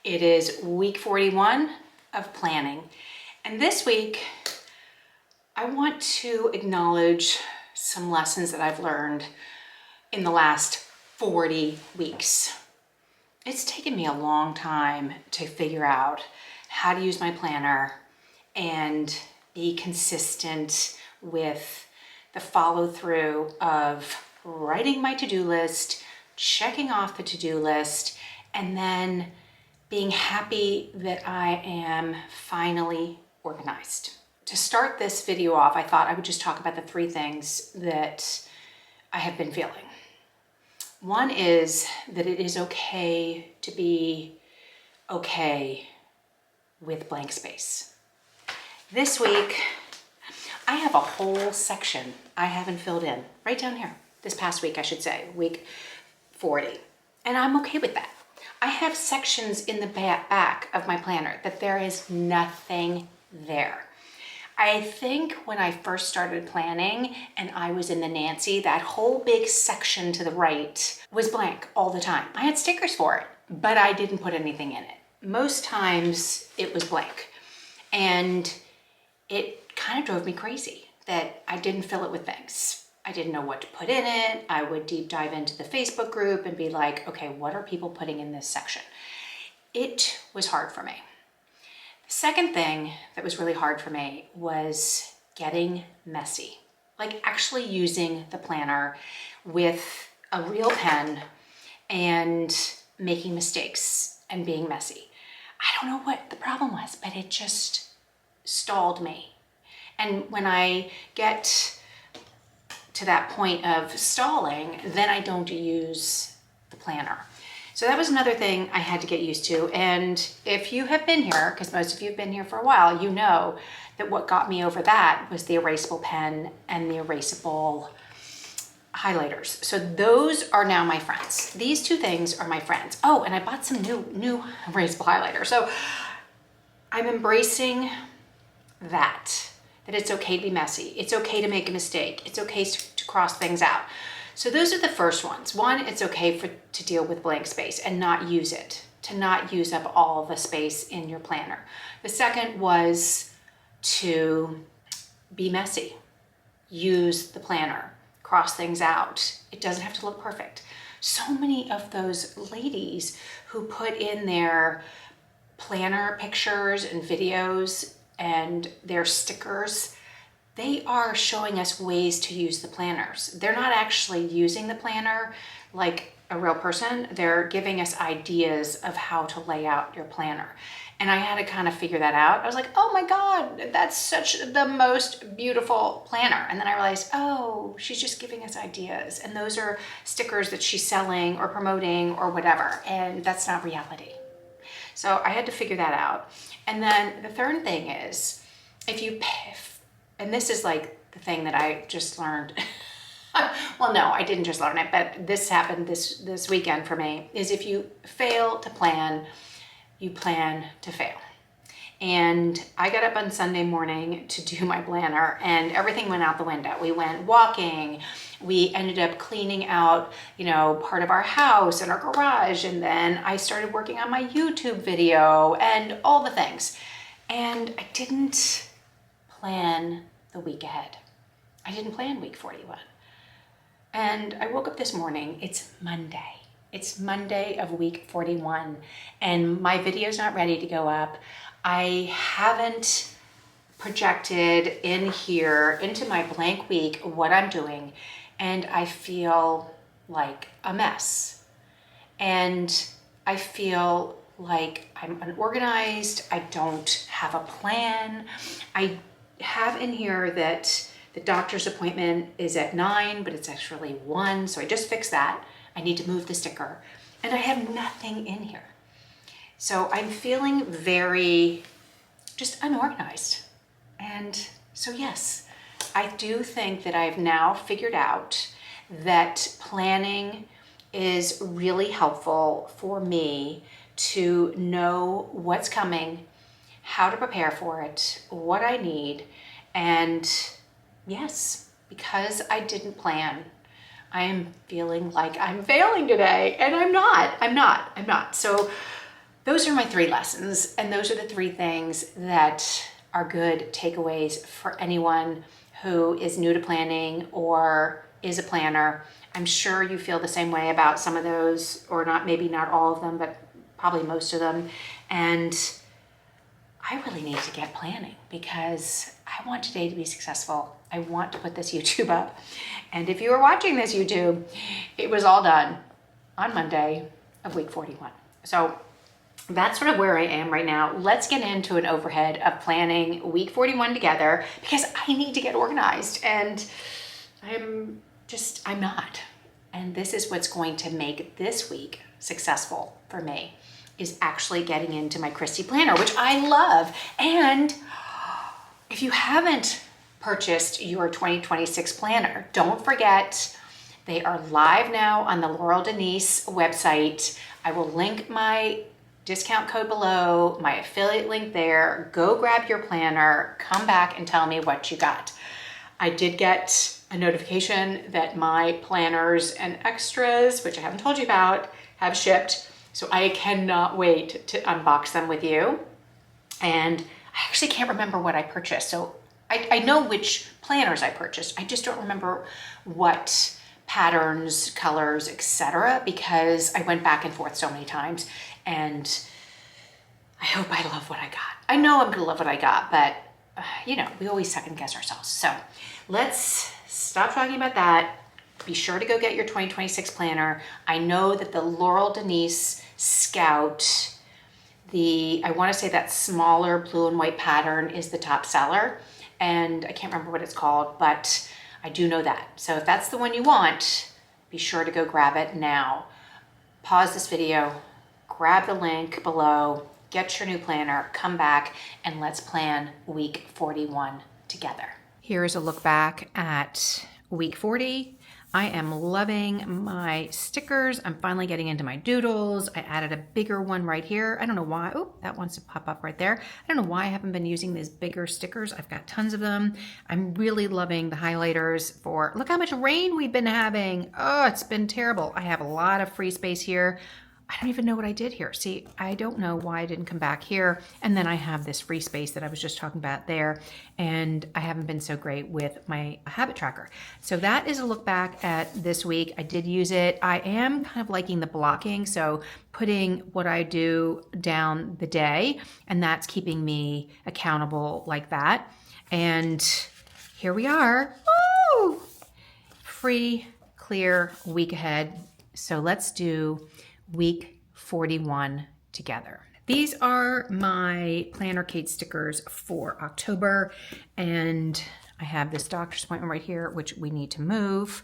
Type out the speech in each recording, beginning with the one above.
It is week 41 of planning. And this week, I want to acknowledge some lessons that I've learned in the last 40 weeks. It's taken me a long time to figure out how to use my planner and be consistent with the follow through of writing my to-do list, checking off the to-do list, and then being happy that I am finally organized. To start this video off, I thought I would just talk about the three things that I have been feeling. One is that it is okay to be okay with blank space. This week, I have a whole section I haven't filled in, right down here. This past week, I should say, week 40. And I'm okay with that. I have sections in the back of my planner that there is nothing there. I think when I first started planning and I was in the Nancy, that whole big section to the right was blank all the time. I had stickers for it, but I didn't put anything in it. Most times it was blank. And it kind of drove me crazy that I didn't fill it with things. I didn't know what to put in it. I would deep dive into the Facebook group and be like, okay, what are people putting in this section? It was hard for me. The second thing that was really hard for me was getting messy, like actually using the planner with a real pen and making mistakes and being messy. I don't know what the problem was, but it just stalled me. And when I get to that point of stalling, then I don't use the planner. So that was another thing I had to get used to. And if you have been here, because most of you have been here for a while, you know that what got me over that was the erasable pen and the erasable highlighters. So those are now my friends. These two things are my friends. Oh, and I bought some new erasable highlighter. So I'm embracing that it's okay to be messy. It's okay to make a mistake. It's okay to cross things out. So those are the first ones. One, it's okay to deal with blank space and not use it, to not use up all the space in your planner. The second was to be messy. Use the planner, cross things out. It doesn't have to look perfect. So many of those ladies who put in their planner pictures and videos and their stickers, they are showing us ways to use the planners. They're not actually using the planner like a real person. They're giving us ideas of how to lay out your planner. And I had to kind of figure that out. I was like, oh my God, that's such the most beautiful planner. And then I realized, oh, she's just giving us ideas. And those are stickers that she's selling or promoting or whatever. And that's not reality. So I had to figure that out. And then the third thing is, and this is like the thing that I just learned. Well, no, I didn't just learn it, but this happened this weekend for me, is if you fail to plan, you plan to fail. And I got up on Sunday morning to do my planner and everything went out the window. We went walking. We ended up cleaning out, part of our house and our garage. And then I started working on my YouTube video and all the things. And I didn't plan the week ahead. I didn't plan week 41. And I woke up this morning, it's Monday. It's Monday of week 41 and my video's not ready to go up. I haven't projected in here into my blank week what I'm doing, and I feel like a mess. And I feel like I'm unorganized. I don't have a plan. I have in here that the doctor's appointment is at 9, but it's actually 1, so I just fixed that. I need to move the sticker, and I have nothing in here. So I'm feeling very just unorganized. And so yes, I do think that I've now figured out that planning is really helpful for me to know what's coming, how to prepare for it, what I need. And yes, because I didn't plan, I am feeling like I'm failing today, and I'm not. So those are my 3 lessons, and those are the 3 things that are good takeaways for anyone who is new to planning or is a planner. I'm sure you feel the same way about some of those, or not, maybe not all of them, but probably most of them. And I really need to get planning because I want today to be successful. I want to put this YouTube up. And if you are watching this YouTube, it was all done on Monday of week 41. So that's sort of where I am right now. Let's get into an overhead of planning week 41 together because I need to get organized and I'm not. And this is what's going to make this week successful for me, is actually getting into my Kristy planner, which I love. And if you haven't purchased your 2026 planner, don't forget they are live now on the Laurel Denise website. I will link my discount code below, my affiliate link there. Go grab your planner, come back and tell me what you got. I did get a notification that my planners and extras, which I haven't told you about, have shipped. So I cannot wait to unbox them with you. And I actually can't remember what I purchased. So I know which planners I purchased. I just don't remember what patterns, colors, etc. because I went back and forth so many times. And I hope I love what I got. I know I'm gonna love what I got, but we always second guess ourselves. So let's stop talking about that. Be sure to go get your 2026 planner. I know that the Laurel Denise Scout, I wanna say that smaller blue and white pattern is the top seller. And I can't remember what it's called, but I do know that. So if that's the one you want, be sure to go grab it now. Pause this video, grab the link below, get your new planner, come back, and let's plan week 41 together. Here's a look back at week 40. I am loving my stickers. I'm finally getting into my doodles. I added a bigger one right here. I don't know why. Oh, that wants to pop up right there. I don't know why I haven't been using these bigger stickers. I've got tons of them. I'm really loving the highlighters for, look how much rain we've been having. Oh, it's been terrible. I have a lot of free space here. I don't even know what I did here. See, I don't know why I didn't come back here. And then I have this free space that I was just talking about there. And I haven't been so great with my habit tracker. So that is a look back at this week. I did use it. I am kind of liking the blocking. So putting what I do down the day, and that's keeping me accountable like that. And here we are. Woo! Free, clear week ahead. So let's do week 41 together. These are my Planner Kate stickers for October, and I have this doctor's appointment right here, which we need to move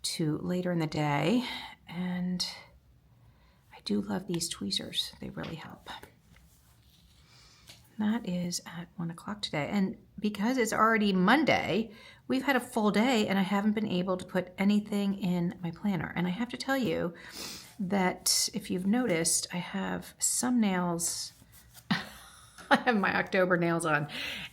to later in the day. And I do love these tweezers. They really help. That is at 1 o'clock today. And because it's already Monday, we've had a full day and I haven't been able to put anything in my planner. And I have to tell you that if you've noticed, I have some nails. I have my October nails on.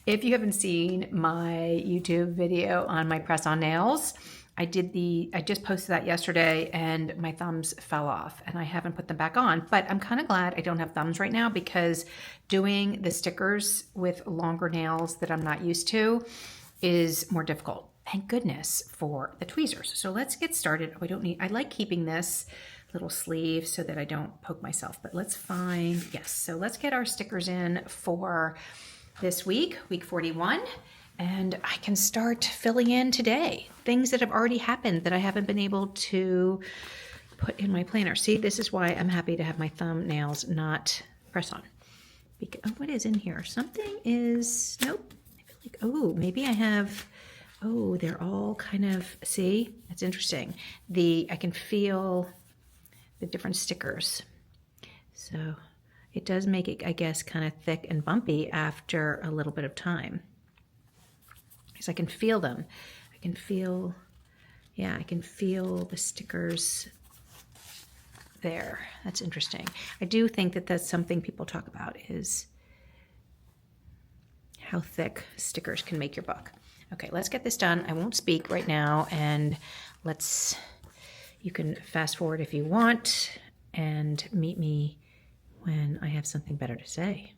If you haven't seen my YouTube video on my press-on nails, I just posted that yesterday and my thumbs fell off and I haven't put them back on, but I'm kind of glad I don't have thumbs right now because doing the stickers with longer nails that I'm not used to is more difficult. Thank goodness for the tweezers. So let's get started. I like keeping this little sleeve so that I don't poke myself, but let's find, yes. So let's get our stickers in for this week, week 41. And I can start filling in today, things that have already happened that I haven't been able to put in my planner. See, this is why I'm happy to have my thumbnails not press on. Because, oh, what is in here? Something is, nope. I feel like, oh, maybe I have, oh, they're all kind of, see, that's interesting. I can feel the different stickers. So it does make it, I guess, kind of thick and bumpy after a little bit of time. Because I can feel them. I can feel the stickers there. That's interesting. I do think that that's something people talk about is how thick stickers can make your book. Okay, let's get this done. I won't speak right now, and you can fast forward if you want and meet me when I have something better to say.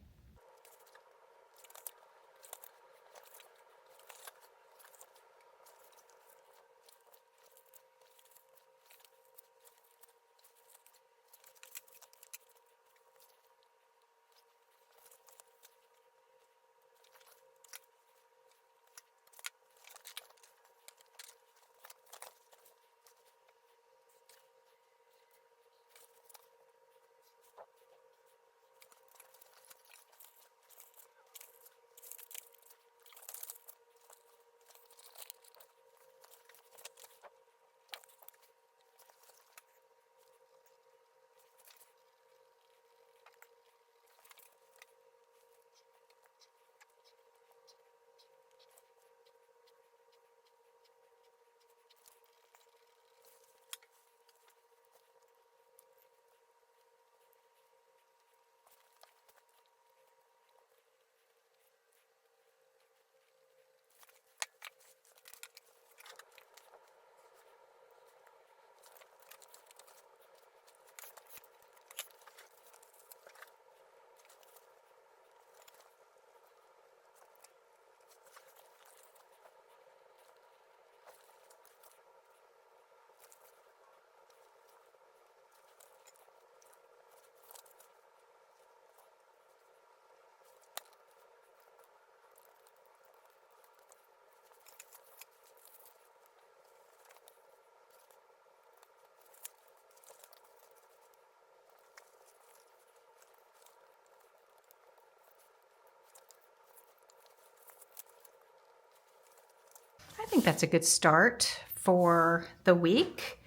I think that's a good start for the week.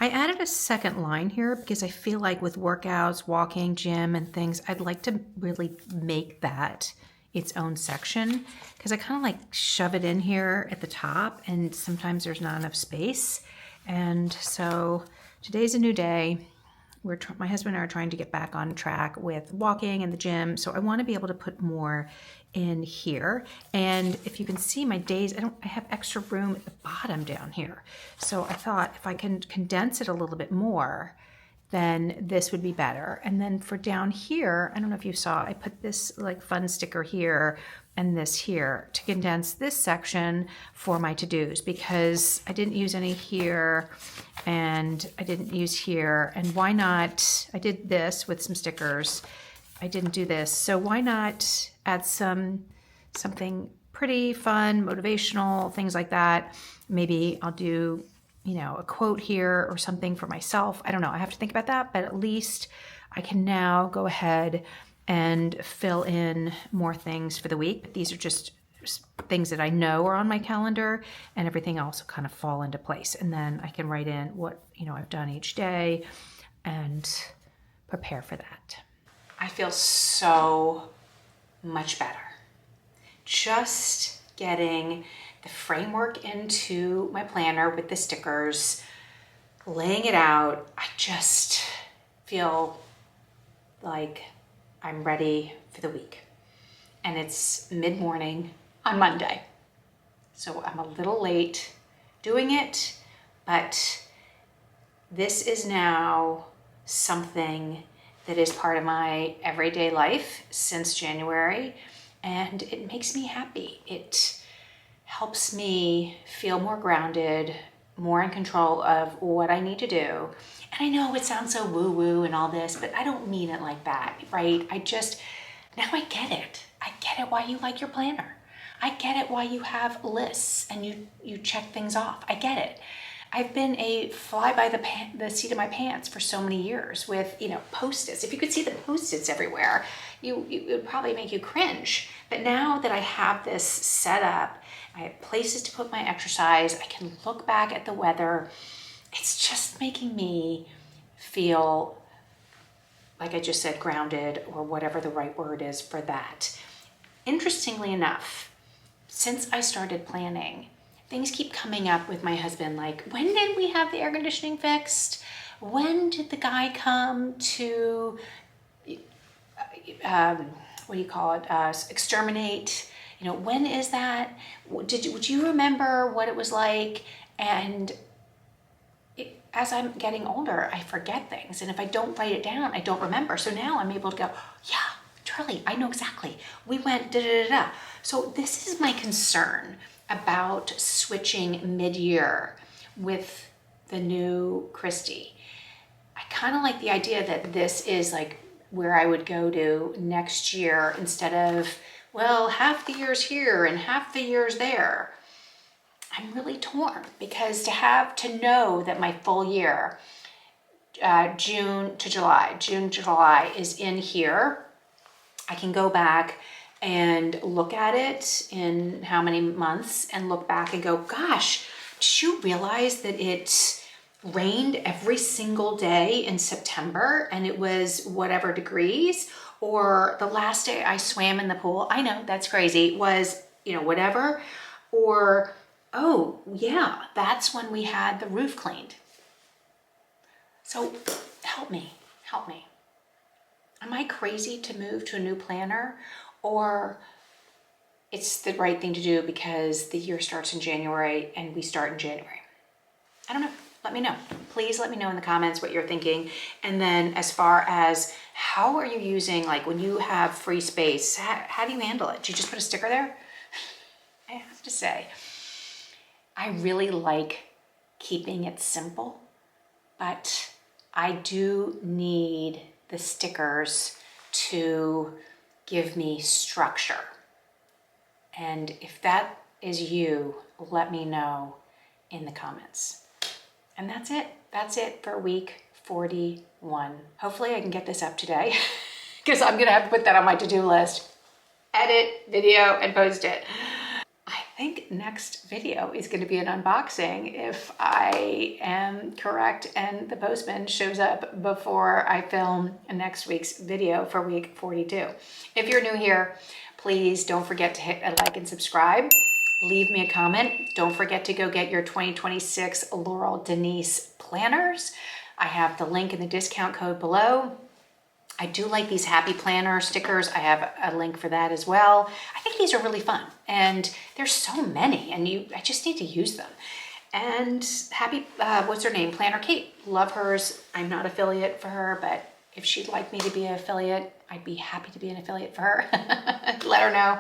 I added a second line here because I feel like with workouts, walking, gym, and things, I'd like to really make that its own section because I kind of like shove it in here at the top and sometimes there's not enough space. And so today's a new day. My husband and I are trying to get back on track with walking and the gym. So I want to be able to put more in here. And if you can see my days, I have extra room at the bottom down here. So I thought if I can condense it a little bit more, then this would be better. And then for down here, I don't know if you saw, I put this like fun sticker here and this here to condense this section for my to-dos because I didn't use any here and I didn't use here. And why not, I did this with some stickers. I didn't do this. So why not add something pretty fun, motivational, things like that. Maybe I'll do, a quote here or something for myself. I don't know. I have to think about that, but at least I can now go ahead and fill in more things for the week. These are just things that I know are on my calendar and everything else will kind of fall into place. And then I can write in what, I've done each day and prepare for that. I feel so much better. Just getting the framework into my planner with the stickers, laying it out, I just feel like I'm ready for the week. And it's mid-morning on Monday. So I'm a little late doing it, but this is now something that is part of my everyday life since January, and it makes me happy. It helps me feel more grounded, more in control of what I need to do. And I know it sounds so woo-woo and all this, but I don't mean it like that, right? Now I get it. I get it why you like your planner. I get it why you have lists and you check things off. I get it. I've been a fly by the seat of my pants for so many years with, Post-its. If you could see the Post-its everywhere, it would probably make you cringe. But now that I have this set up, I have places to put my exercise, I can look back at the weather. It's just making me feel, like I just said, grounded, or whatever the right word is for that. Interestingly enough, since I started planning, things keep coming up with my husband, like, when did we have the air conditioning fixed? When did the guy come to, exterminate? When is that? Would you remember what it was like? And as I'm getting older, I forget things. And if I don't write it down, I don't remember. So now I'm able to go, yeah, Charlie, I know exactly. We went da da da da. So this is my concern about switching mid-year with the new Kristy. I kind of like the idea that this is like where I would go to next year instead of, well, half the year's here and half the year's there. I'm really torn because to know that my full year, June to July is in here. I can go back and look at it in how many months and look back and go, gosh, did you realize that it rained every single day in September and it was whatever degrees? Or the last day I swam in the pool, I know that's crazy, was, whatever. Or, oh yeah, that's when we had the roof cleaned. So help me. Am I crazy to move to a new planner, or it's the right thing to do because the year starts in January and we start in January? I don't know. Let me know. Please let me know in the comments what you're thinking. And then as far as how are you using, like when you have free space, how do you handle it? Do you just put a sticker there? I have to say, I really like keeping it simple, but I do need the stickers to give me structure. And if that is you, let me know in the comments. And that's it. That's it for week 41. Hopefully I can get this up today because I'm going to have to put that on my to-do list. Edit video and post it. I think next video is going to be an unboxing if I am correct and the postman shows up before I film next week's video for week 42. If you're new here, please don't forget to hit a like and subscribe. Leave me a comment. Don't forget to go get your 2026 Laurel Denise planners. I have the link in the discount code below. I do like these happy planner stickers. I have a link for that as well. I think these are really fun and there's so many and I just need to use them. And happy, what's her name? Planner Kate. Love hers. I'm not affiliate for her, but if she'd like me to be an affiliate, I'd be happy to be an affiliate for her. Let her know.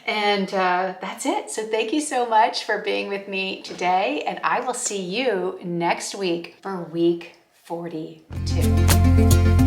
And that's it. So thank you so much for being with me today. And I will see you next week for week 42.